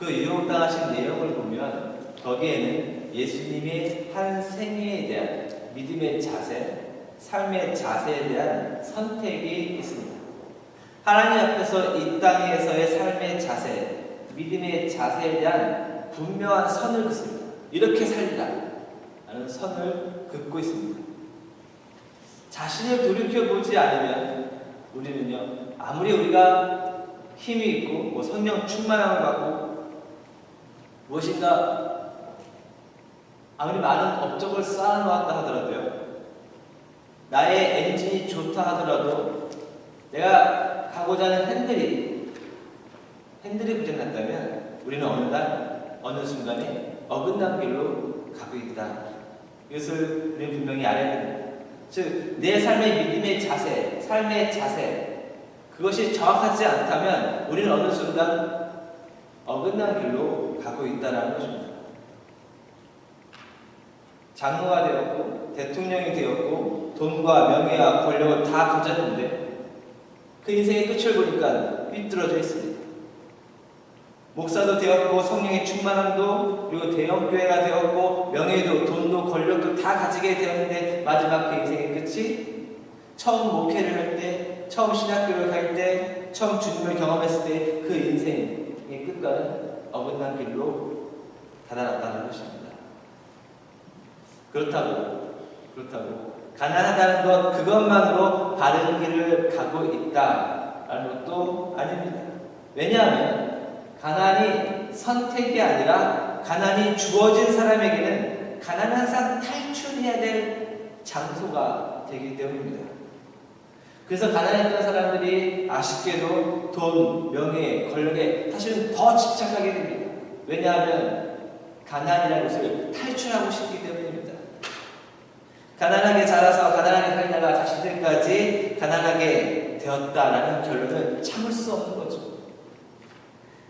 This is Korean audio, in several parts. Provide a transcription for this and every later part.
그 유혹당하신 내용을 보면 거기에는 예수님의 한 생애에 대한 믿음의 자세, 삶의 자세에 대한 선택이 있습니다. 하나님 앞에서 이 땅에서의 삶의 자세, 믿음의 자세에 대한 분명한 선을 긋습니다. 이렇게 살리라 라는 선을 긋고 있습니다. 자신을 돌이켜보지 않으면 우리는요, 아무리 우리가 힘이 있고 성령 충만함을 받고 무엇인가 아무리 많은 업적을 쌓아놓았다 하더라도요, 나의 엔진이 좋다 하더라도 내가 가고자 하는 핸들이 부족했다면 우리는 어느 순간에 어긋난 길로 가고 있다. 이것을 우리는 분명히 알아야 됩니다. 즉, 내 삶의 믿음의 자세, 삶의 자세, 그것이 정확하지 않다면 우리는 어느 순간 어긋난 길로 가고 있다는 것입니다. 장로가 되었고 대통령이 되었고 돈과 명예와 권력을 다 가졌는데 그 인생의 끝을 보니까 삐뚤어져 있습니다. 목사도 되었고 성령의 충만함도, 그리고 대형교회가 되었고 명예도 돈도 권력도 다 가지게 되었는데 마지막 그 인생의 끝이 처음 목회를 할 때, 처음 신학교를 갈 때, 처음 주님을 경험했을 때 그 인생의 끝과는 어긋난 길로 다다랐다는 것입니다. 그렇다고 가난하다는 것 그것만으로 바른 길을 가고 있다라는 것도 아닙니다. 왜냐하면 가난이 선택이 아니라 가난이 주어진 사람에게는 가난은 항상 탈출해야 될 장소가 되기 때문입니다. 그래서 가난했던 사람들이 아쉽게도 돈, 명예, 권력에 사실은 더 집착하게 됩니다. 왜냐하면 가난이라는 것을 탈출하고 싶기 때문입니다. 가난하게 자라서 가난하게 살다가 자신들까지 가난하게 되었다라는 결론을 참을 수 없는 거죠.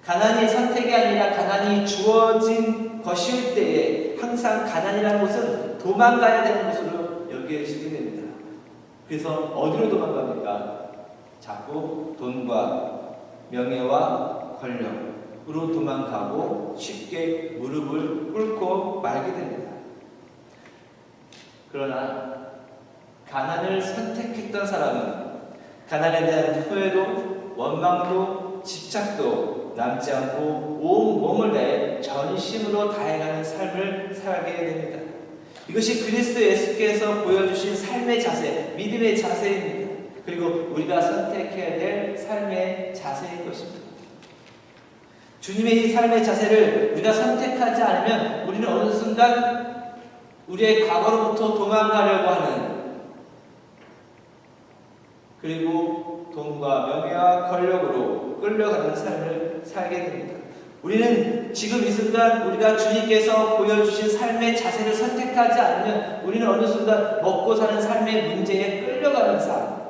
가난이 선택이 아니라 가난이 주어진 것일 때에 항상 가난이라는 것은 도망가야 되는 것으로 여겨지게 됩니다. 그래서 어디로 도망갑니까? 자꾸 돈과 명예와 권력으로 도망가고 쉽게 무릎을 꿇고 말게 됩니다. 그러나 가난을 선택했던 사람은 가난에 대한 후회도 원망도 집착도 남지 않고 온 몸을 다해 전심으로 다해가는 삶을 살게 됩니다. 이것이 그리스도 예수께서 보여주신 삶의 자세, 믿음의 자세입니다. 그리고 우리가 선택해야 될 삶의 자세인 것입니다. 주님의 이 삶의 자세를 우리가 선택하지 않으면 우리는 어느 순간 우리의 과거로부터 도망가려고 하는, 그리고 돈과 명예와 권력으로 끌려가는 삶을 살게 됩니다. 우리는 지금 이 순간 우리가 주님께서 보여주신 삶의 자세를 선택하지 않으면 우리는 어느 순간 먹고 사는 삶의 문제에 끌려가는 삶,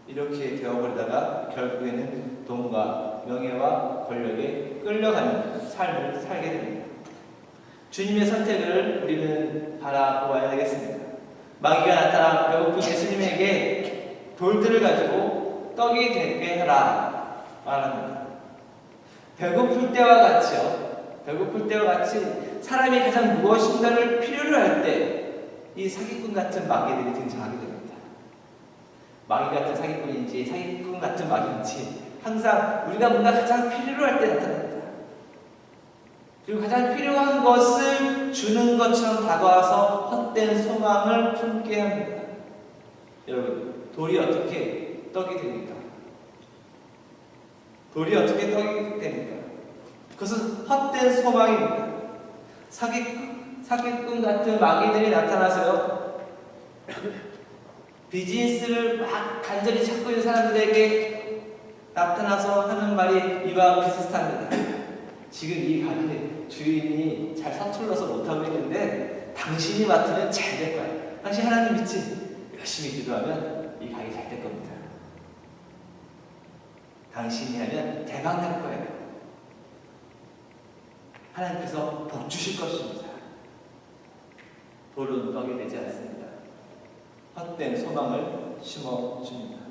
이렇게 되어버리다가 결국에는 돈과 명예와 권력에 끌려가는 삶을 살게 됩니다. 주님의 선택을 우리는 바라보아야 되겠습니다. 마귀가 나타나 배고픈 예수님에게 돌들을 가지고 떡이 되게 하라 말합니다. 배고플 때와 같이 사람이 가장 무엇인가를 필요로 할 때 이 사기꾼 같은 마귀들이 등장하게 됩니다. 마귀 같은 사기꾼인지 사기꾼 같은 마귀인지 항상 우리가 뭔가 가장 필요로 할 때 나타납니다. 그리고 가장 필요한 것을 주는 것처럼 다가와서 헛된 소망을 품게 합니다. 여러분, 돌이 어떻게 떡이 됩니까? 돌이 어떻게 떡이 됩니까? 그것은 헛된 소망입니다. 사기꾼 같은 마귀들이 나타나서요, 비즈니스를 막 간절히 찾고 있는 사람들에게 나타나서 하는 말이 이와 비슷합니다. 지금 이 가게 주인이 잘 서툴러서 못하고 있는데 당신이 맡으면 잘 될 거야. 당신 하나님 믿지? 열심히 기도하면 이 가게 잘 될 겁니다. 당신이 하면 대박 날 거예요. 하나님께서 복 주실 것입니다. 돌은 떡이 되지 않습니다. 헛된 소망을 심어줍니다.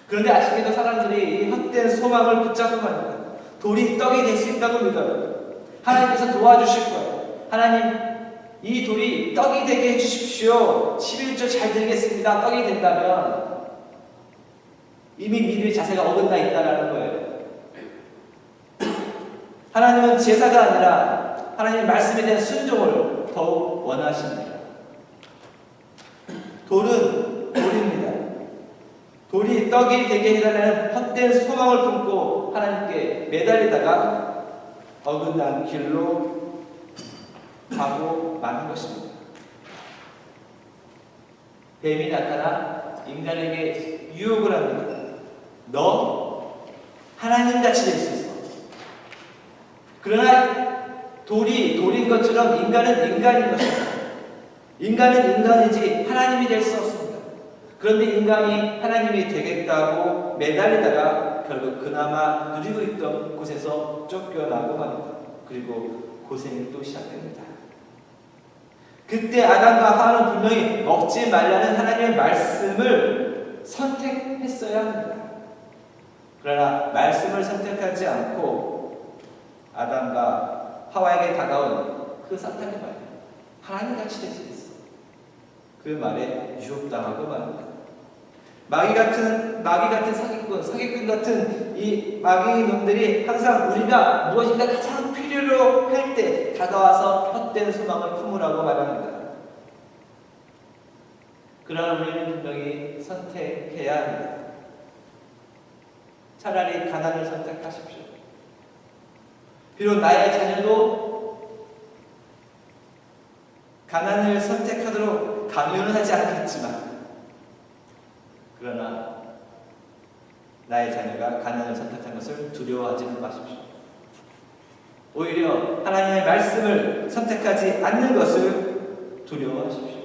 그런데 아쉽게도 사람들이 이 헛된 소망을 붙잡고 갑니다. 돌이 떡이 될 수 있다고 믿어요. 하나님께서 도와주실 거예요. 하나님, 이 돌이 떡이 되게 해주십시오. 11조 잘 드리겠습니다. 떡이 된다면 이미 믿음의 자세가 어긋나 있다는 거예요. 하나님은 제사가 아니라 하나님의 말씀에 대한 순종을 더욱 원하십니다. 돌은 돌입니다. 돌이 떡이 되게 해달라는 헛된 소망을 품고 하나님께 매달리다가 어긋난 길로 가고 마는 것입니다. 뱀이 나타나 인간에게 유혹을 합니다. 너 하나님같이 될 수 있어. 그러나 돌이 돌인 것처럼 인간은 인간인 것입니다. 인간은 인간이지 하나님이 될 수 없습니다. 그런데 인간이 하나님이 되겠다고 매달리다가 결국 그나마 누리고 있던 곳에서 쫓겨나고 맙니다. 그리고 고생이 또 시작됩니다. 그때 아담과 하와는 분명히 먹지 말라는 하나님의 말씀을 선택했어야 합니다. 그러나 말씀을 선택하지 않고 아담과 하와에게 다가온 그 사탄의 말, 하나님같이 될 수 있어. 그 말에 유혹당하고 맙니다. 마귀 같은 사기꾼 같은 이 마귀 놈들이 항상 우리가 무엇인가 가장 필요로 할 때 다가와서 헛된 소망을 품으라고 말합니다. 그러나 우리는 분명히 선택해야 합니다. 차라리 가난을 선택하십시오. 비록 나의 자녀도 가난을 선택하도록 강요는 하지 않겠지만, 그러나 나의 자녀가 가난을 선택한 것을 두려워하지는 마십시오. 오히려 하나님의 말씀을 선택하지 않는 것을 두려워하십시오.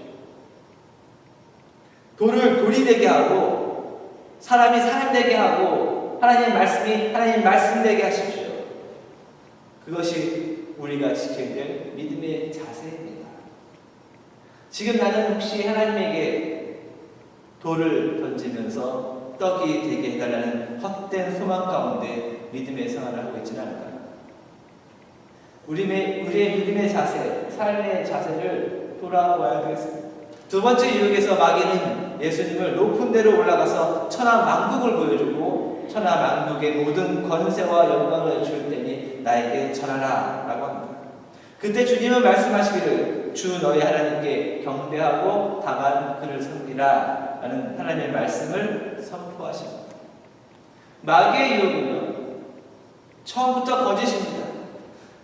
돌을 돌이 되게 하고 사람이 사람 되게 하고 하나님의 말씀이 하나님 말씀 되게 하십시오. 그것이 우리가 지켜야 될 믿음의 자세입니다. 지금 나는 혹시 하나님에게 돌을 던지면서 떡이 되게 해달라는 헛된 소망 가운데 믿음의 생활을 하고 있지는 않을까요? 우리의 믿음의 자세, 삶의 자세를 돌아보아야 되겠습니다. 두 번째 유혹에서 마귀는 예수님을 높은 데로 올라가서 천하 만국을 보여주고 천하 만국의 모든 권세와 영광을 줄 테니 나에게 전하라 라고 합니다. 그때 주님은 말씀하시기를 주 너희 하나님께 경배하고 다만 그를 섬기라 라는 하나님의 말씀을 선포하십니다. 마귀의 유혹은요, 처음부터 거짓입니다.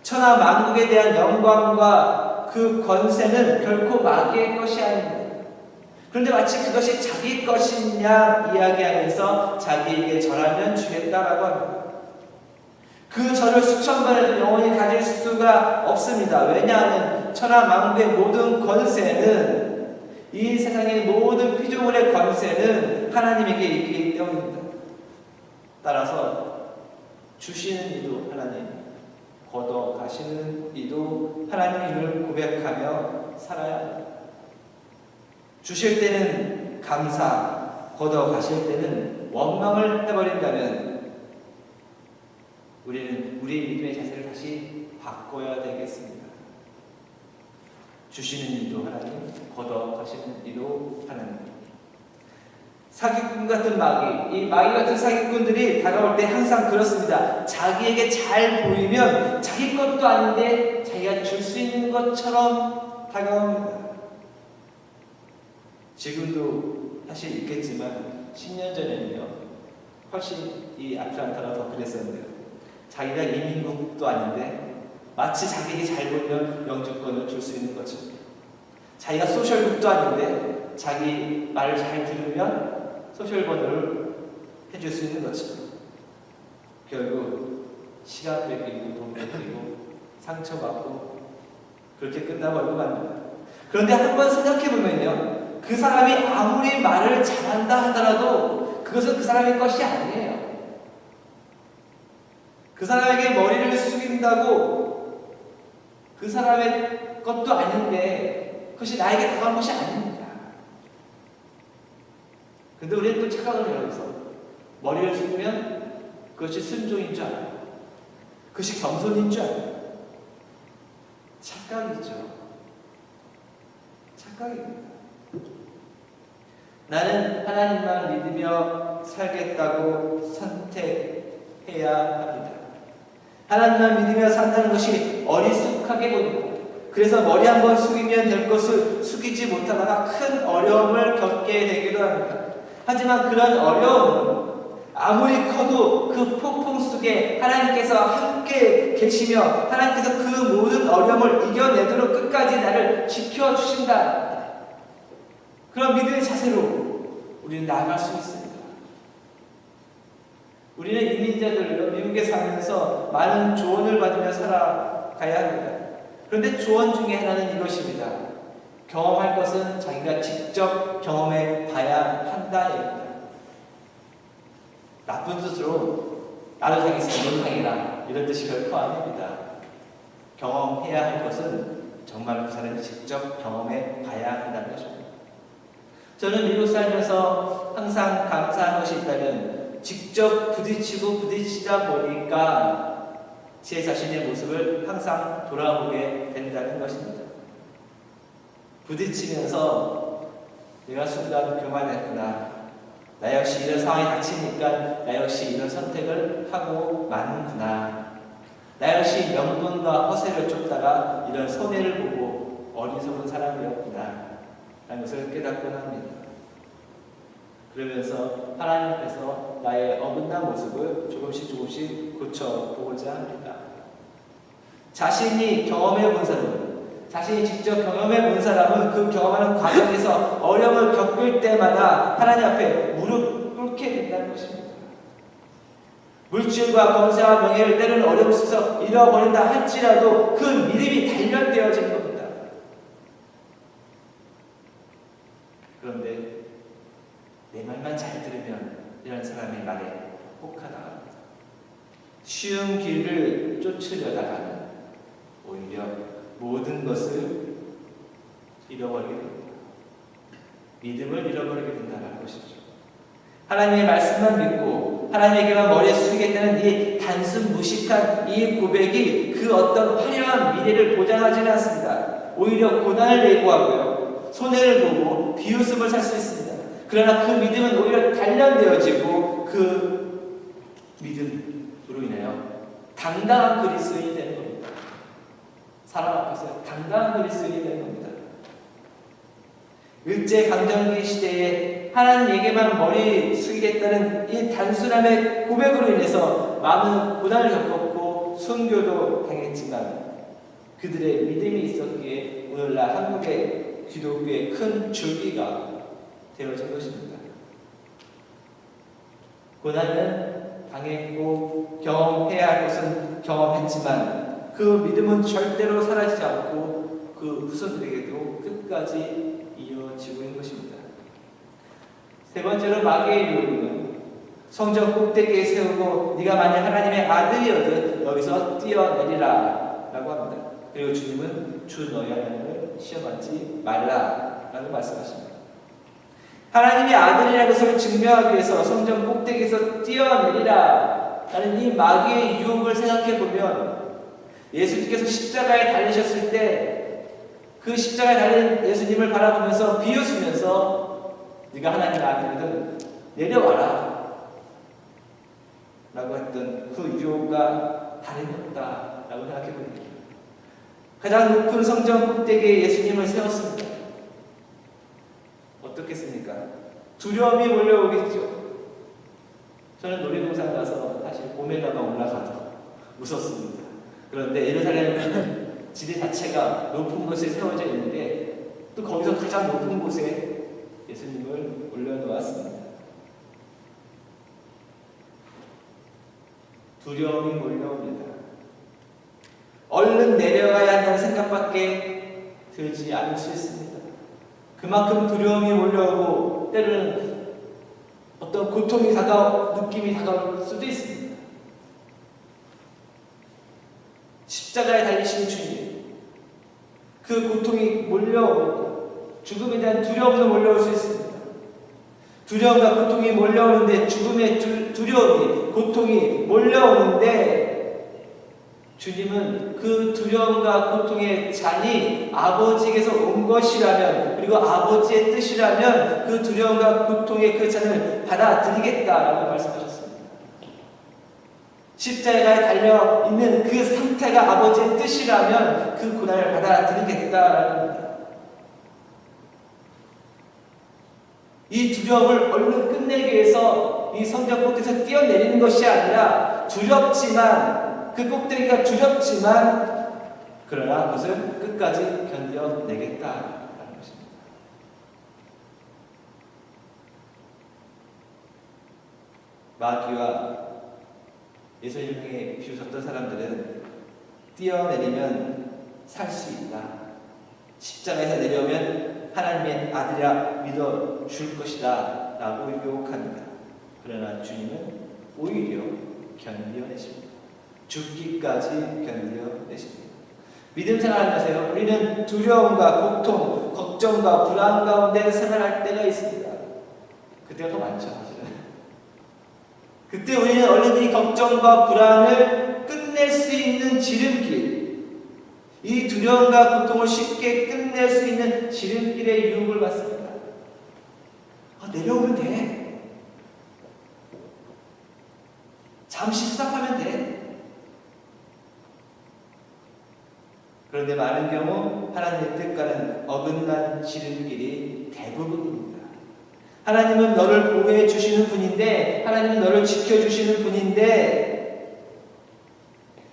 천하 만국에 대한 영광과 그 권세는 결코 마귀의 것이 아닙니다. 그런데 마치 그것이 자기 것이냐 이야기하면서 자기에게 절하면 주겠다라고 합니다. 그 절을 수천 번에도 영원히 가질 수가 없습니다. 왜냐하면 천하 만국의 모든 권세는, 이 세상의 모든 피조물의 권세는 하나님에게 있기 때문입니다. 따라서 주시는 이도 하나님, 걷어 가시는 이도 하나님을 고백하며 살아야 합니다. 주실 때는 감사, 걷어 가실 때는 원망을 해버린다면 우리는 우리의 믿음의 자세를 다시 바꿔야 되겠습니다. 주시는 이도 하나님, 걷어 가시는 이도 하나님. 사기꾼 같은 마귀, 이 마귀 같은 사기꾼들이 다가올 때 항상 그렇습니다. 자기에게 잘 보이면 자기 것도 아닌데 자기가 줄 수 있는 것처럼 다가옵니다. 지금도 사실 있겠지만 10년 전에는요, 훨씬 이 아틀란타가 더 그랬었는데요. 자기가 이민국도 아닌데 마치 자기에게 잘 보이면 영주권을 줄 수 있는 것처럼, 자기가 소셜국도 아닌데 자기 말을 잘 들으면 소셜 번호를 해줄 수 있는 것처럼 결국 시간 뺏기고 돈 뺏기고 상처받고 그렇게 끝나버리고 맙니다. 그런데 한번 생각해보면요, 그 사람이 아무리 말을 잘한다 하더라도 그것은 그 사람의 것이 아니에요. 그 사람에게 머리를 숙인다고 그 사람의 것도 아닌데 그것이 나에게 다가온 것이 아닙니다. 근데 우리는 또 착각을 해요. 그래서 머리를 숙이면 그것이 순종인 줄 알아요. 그것이 겸손인 줄 알아요. 착각이죠. 착각입니다. 나는 하나님만 믿으며 살겠다고 선택해야 합니다. 하나님만 믿으며 산다는 것이 어리숙하게 보입니다. 그래서 머리 한번 숙이면 될 것을 숙이지 못하다가 큰 어려움을 겪게 되기도 합니다. 하지만 그런 어려움은 아무리 커도 그 폭풍 속에 하나님께서 함께 계시며 하나님께서 그 모든 어려움을 이겨내도록 끝까지 나를 지켜주신다. 그런 믿음의 자세로 우리는 나아갈 수 있습니다. 우리는 이민자들로 미국에 살면서 많은 조언을 받으며 살아가야 합니다. 그런데 조언 중에 하나는 이것입니다. 경험할 것은 자기가 직접 경험해 봐야 한다는 얘기입니다. 나쁜 뜻으로 나를 자기 생각하기라 이런 뜻이 결코 아닙니다. 경험해야 할 것은 정말 그 사람이 직접 경험해 봐야 한다는 것입니다. 저는 미국 살면서 항상 감사한 것이 있다면 직접 부딪히다 보니까 제 자신의 모습을 항상 돌아보게 된다는 것입니다. 부딪히면서 내가 순간 교만했구나. 나 역시 이런 상황이 닥치니까 나 역시 이런 선택을 하고 마는구나. 나 역시 명분과 허세를 쫓다가 이런 손해를 보고 어리석은 사람이었구나 라는 것을 깨닫곤 합니다. 그러면서 하나님 앞에서 나의 어긋난 모습을 조금씩 고쳐보고자 합니다. 자신이 경험해 본 사람, 자신이 직접 경험해 본 사람은 그 경험하는 과정에서 어려움을 겪을 때마다 하나님 앞에 무릎 꿇게 된다는 것입니다. 물질과 권세와 명예를 때로는 어려움 속에서 잃어버린다 할지라도 그 믿음이 단련되어진 겁니다. 그런데 내 말만 잘 들으면 이런 사람의 말에 혹하다. 쉬운 길을 쫓으려다가는 오히려 모든 것을 잃어버리게 됩니다. 믿음을 잃어버리게 된다는 것이죠. 하나님의 말씀만 믿고 하나님에게만 머리에 숙이겠다는 이 단순 무식한 이 고백이 그 어떤 화려한 미래를 보장하지는 않습니다. 오히려 고난을 예고하고요. 손해를 보고 비웃음을 살 수 있습니다. 그러나 그 믿음은 오히려 단련되어지고 그 믿음으로 인하여 당당한 그리스도인이 되는 겁니다. 사람 앞에서 당당한 그리스도인이 되는 겁니다. 일제강점기 시대에 하나님에게만 머리 숙이겠다는 이 단순함의 고백으로 인해서 많은 고난을 겪었고 순교도 당했지만 그들의 믿음이 있었기에 오늘날 한국의 기독교의 큰 줄기가 되어진 것입니다. 고난은 당했고 경험해야 할 것은 경험했지만 그 믿음은 절대로 사라지지 않고 그 후손들에게도 끝까지 이어지고 있는 것입니다. 세 번째로 마귀의 유혹은 성전 꼭대기에 세우고 네가 만약 하나님의 아들이어든 여기서 뛰어내리라 라고 합니다. 그리고 주님은 주 너희 하나님을 시험하지 말라 라고 말씀하십니다. 하나님의 아들이라는 것을 증명하기 위해서 성전 꼭대기에서 뛰어내리라 라는 이 마귀의 유혹을 생각해보면 예수님께서 십자가에 달리셨을 때 그 십자가에 달린 예수님을 바라보면서 비웃으면서 네가 하나님의 아들이거든 내려와라 라고 했던 그 유혹과 다름이 없다 라고 생각해봅니다. 가장 높은 성전 꼭대기에 예수님을 세웠습니다. 어떻겠습니까? 두려움이 몰려오겠죠. 저는 놀이동산 가서 사실 봄에다가 올라가도 무섭습니다. 그런데 예루살렘 지대 자체가 높은 곳에 세워져 있는데 또 거기서 가장 높은 곳에 예수님을 올려놓았습니다. 두려움이 몰려옵니다. 얼른 내려가야 한다는 생각밖에 들지 않을 수 있습니다. 그만큼 두려움이 몰려오고 때로는 어떤 고통이 느낌이 다가올 수도 있습니다. 십자가에 달리신 주님, 그 고통이 몰려옵니다. 죽음에 대한 두려움도 몰려올 수 있습니다. 두려움과 고통이 몰려오는데 죽음의 두려움이, 고통이 몰려오는데 주님은 그 두려움과 고통의 잔이 아버지에게서 온 것이라면, 그리고 아버지의 뜻이라면 그 두려움과 고통의 그 잔을 받아들이겠다라고 말씀하셨습니다. 십자가에 달려있는 그 상태가 아버지의 뜻이라면 그 고난을 받아들이겠다라는 겁니다. 이 두려움을 얼른 끝내기 위해서 이 성전 꼭대기에서 뛰어내리는 것이 아니라 두렵지만, 그 꼭대기가 두렵지만 그러나 그것을 끝까지 견뎌내겠다라는 것입니다. 마귀와 예수님에게 비웃었던 사람들은 뛰어내리면 살 수 있다, 십자가에서 내려오면 하나님의 아들이라 믿어줄 것이다 라고 유혹합니다. 그러나 주님은 오히려 견뎌내십니다. 죽기까지 견뎌내십니다. 믿음 생활하면서요, 우리는 두려움과 고통, 걱정과 불안 가운데 생활할 때가 있습니다. 그때가 더 많죠, 사실은. 그때 우리는 얼른 이 걱정과 불안을 끝낼 수 있는 지름길, 이 두려움과 고통을 쉽게 끝낼 수 있는 지름길의 유혹을 받습니다. 내려오면 돼. 잠시 수납하면 돼. 그런데 많은 경우 하나님의 뜻과는 어긋난 지름길이 대부분입니다. 하나님은 너를 보호해 주시는 분인데, 하나님은 너를 지켜주시는 분인데,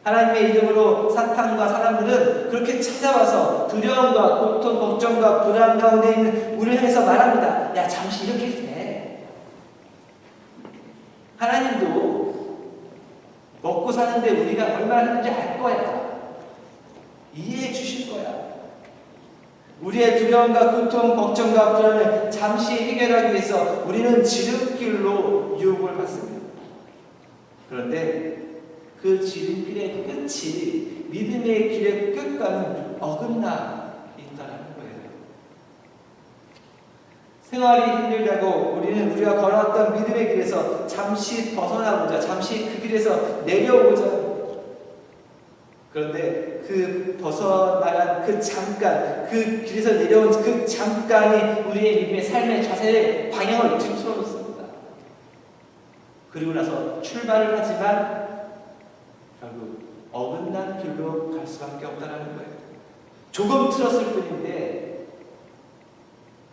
하나님의 이름으로 사탄과 사람들은 그렇게 찾아와서 두려움과 고통, 걱정과 불안 가운데 있는 우리를 향해서 말합니다. 야, 잠시 이렇게 해도 돼. 하나님도 먹고 사는데 우리가 얼마나 하는지 알 거야. 이해해 주실 거야. 우리의 두려움과 고통, 걱정과 불안을 잠시 해결하기 위해서 우리는 지름길로 유혹을 받습니다. 그런데 그 지름길의 끝이 믿음의 길의 끝과는 어긋나 있다는 거예요. 생활이 힘들다고 우리가 걸어왔던 믿음의 길에서 잠시 벗어나보자, 잠시 그 길에서 내려오자. 그런데 그 벗어나간 그 잠깐, 그 길에서 내려온 그 잠깐이 우리의 믿음의 삶의 자세의 방향을 뒤틀어놓습니다. 그리고 나서 출발을 하지만 결국 어긋난 길로 갈 수밖에 없다는 거예요. 조금 틀었을 뿐인데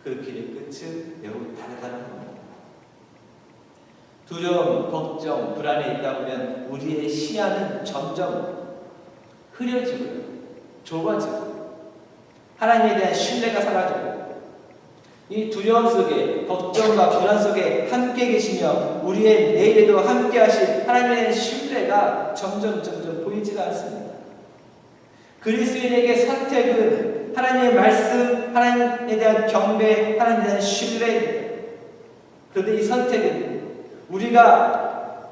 그 길의 끝은 매우 다르다는 겁니다. 두려움, 걱정, 불안에 있다 보면 우리의 시야는 점점 흐려지고 좁아지고 하나님에 대한 신뢰가 사라지고, 이 두려움 속에, 걱정과 불안 속에 함께 계시며 우리의 내일에도 함께 하실 하나님에 대한 신뢰가 점점 보이지가 않습니다. 그리스도인에게 선택은 하나님의 말씀, 하나님에 대한 경배, 하나님에 대한 신뢰입니다. 그런데 이 선택은 우리가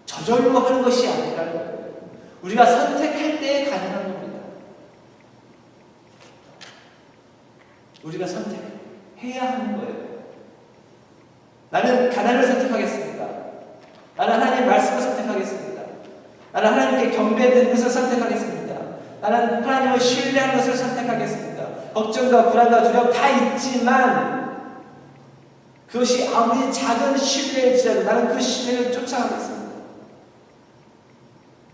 저절로 하는 것이 아니라는 거예요. 우리가 선택할 때에 가능한 겁니다. 우리가 선택해야 하는 거예요. 나는 가난을 선택하겠습니다. 나는 하나님의 말씀을 선택하겠습니다. 나는 하나님께 경배되는 것을 선택하겠습니다. 나는 하나님을 신뢰하는 것을 선택하겠습니다. 걱정과 불안과 두려움 다 있지만 그것이 아무리 작은 신뢰일지라도 나는 그 신뢰를 쫓아가겠습니다.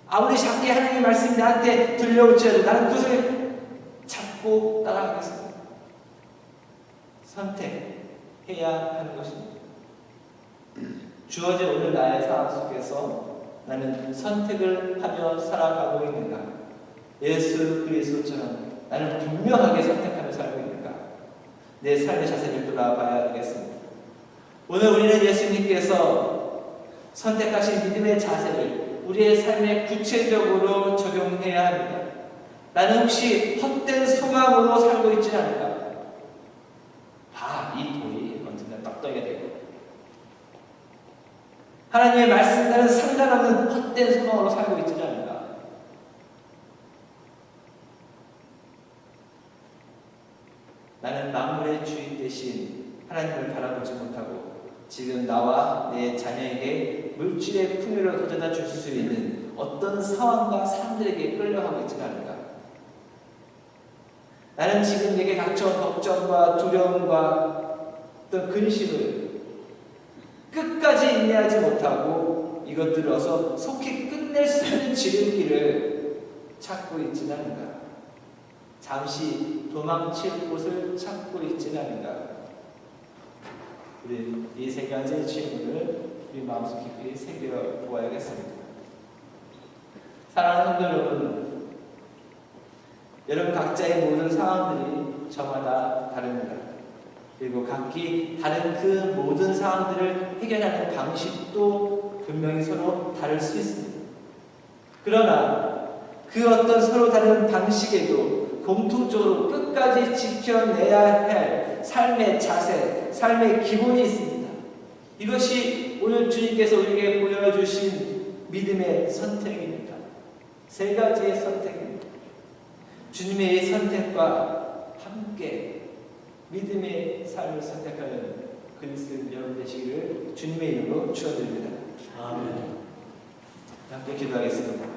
아무리 작게 하나님의 말씀이 나한테 들려올지라도 나는 그것을 잡고 따라가겠습니다. 선택해야 하는 것입니다. 주어진 오늘 나의 상황 속에서 나는 선택을 하며 살아가고 있는가? 예수 그리스도처럼 나는 분명하게 선택하며 살고 있는가? 내 삶의 자세를 돌아봐야 되겠습니다. 오늘 우리는 예수님께서 선택하신 믿음의 자세를 우리의 삶에 구체적으로 적용해야 합니다. 나는 혹시 헛된 소망으로 살고 있지 않을까? 이 돌이 언젠가 떡덩이가 되고, 하나님의 말씀과는 상관없는 헛된 소망으로 살고 있지 않을까? 나는 만물의 주인 대신 하나님을 바라보지 못하고 지금 나와 내 자녀에게 물질의 풍요를 가져다 줄 수 있는 어떤 상황과 사람들에게 나는 지금 내게 닥쳐온 걱정과 두려움과 어떤 근심을 끝까지 인내하지 못하고 이것들을 어서 속히 끝낼 수 있는 지름길을 찾고 있지는 않은가? 잠시 도망칠 곳을 찾고 있지는 않은가? 우리 이 세 가지 질문을 우리 마음속 깊이 새겨 보아야겠습니다. 사랑하는 성도 여러분, 여러분 각자의 모든 상황들이 저마다 다릅니다. 그리고 각기 다른 그 모든 상황들을 해결하는 방식도 분명히 서로 다를 수 있습니다. 그러나 그 어떤 서로 다른 방식에도 공통적으로 끝까지 지켜내야 할 삶의 자세, 삶의 기본이 있습니다. 이것이 오늘 주님께서 우리에게 보여주신 믿음의 선택입니다. 세 가지의 선택입니다. 주님의 선택과 함께 믿음의 삶을 선택하는 그리스도인 여러분 되시기를 주님의 이름으로 축원드립니다. 아멘. 함께 기도하겠습니다.